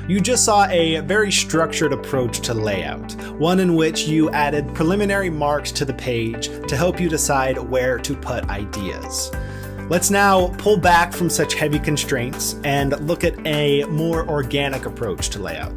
You just saw a very structured approach to layout, one in which you added preliminary marks to the page to help you decide where to put ideas. Let's now pull back from such heavy constraints and look at a more organic approach to layout.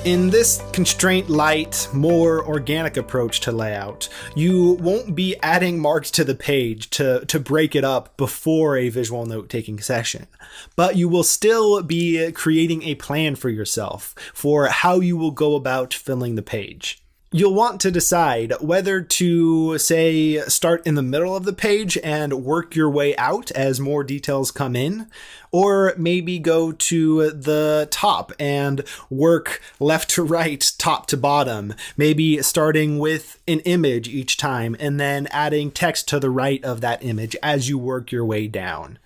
In this constraint-light, more organic approach to layout, you won't be adding marks to the page to break it up before a visual note-taking session, but you will still be creating a plan for yourself for how you will go about filling the page. You'll want to decide whether to, say, start in the middle of the page and work your way out as more details come in, or maybe go to the top and work left to right, top to bottom, maybe starting with an image each time and then adding text to the right of that image as you work your way down.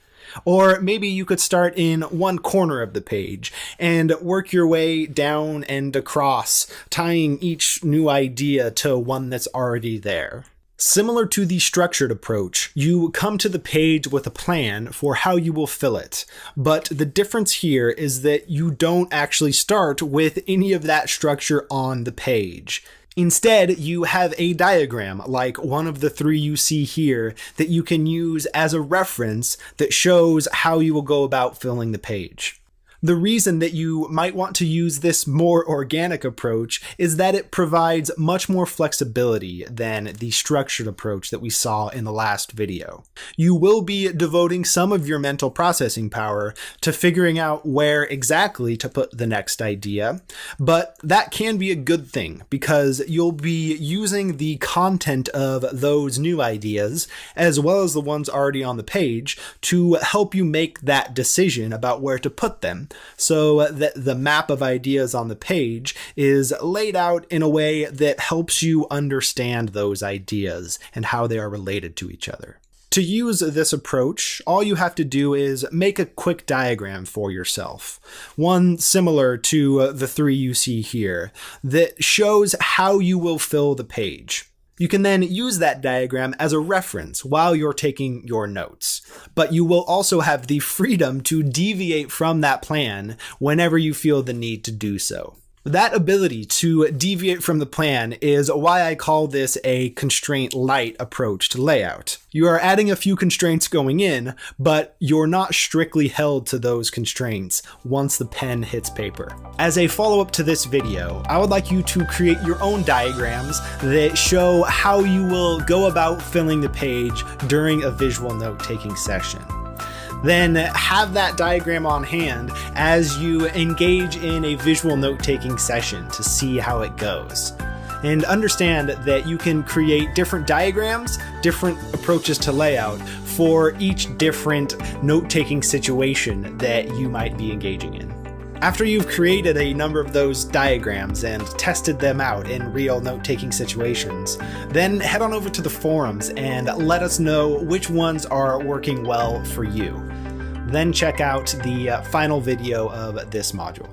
Or maybe you could start in one corner of the page and work your way down and across, tying each new idea to one that's already there. Similar to the structured approach, you come to the page with a plan for how you will fill it, but the difference here is that you don't actually start with any of that structure on the page. Instead, you have a diagram like one of the three you see here that you can use as a reference that shows how you will go about filling the page. The reason that you might want to use this more organic approach is that it provides much more flexibility than the structured approach that we saw in the last video. You will be devoting some of your mental processing power to figuring out where exactly to put the next idea, but that can be a good thing because you'll be using the content of those new ideas, as well as the ones already on the page, to help you make that decision about where to put them, so that the map of ideas on the page is laid out in a way that helps you understand those ideas and how they are related to each other. To use this approach, all you have to do is make a quick diagram for yourself, one similar to the three you see here, that shows how you will fill the page. You can then use that diagram as a reference while you're taking your notes, but you will also have the freedom to deviate from that plan whenever you feel the need to do so. That ability to deviate from the plan is why I call this a constraint-light approach to layout. You are adding a few constraints going in, but you're not strictly held to those constraints once the pen hits paper. As a follow-up to this video, I would like you to create your own diagrams that show how you will go about filling the page during a visual note-taking session. Then have that diagram on hand as you engage in a visual note-taking session to see how it goes. And understand that you can create different diagrams, different approaches to layout for each different note-taking situation that you might be engaging in. After you've created a number of those diagrams and tested them out in real note-taking situations, then head on over to the forums and let us know which ones are working well for you. Then check out the final video of this module.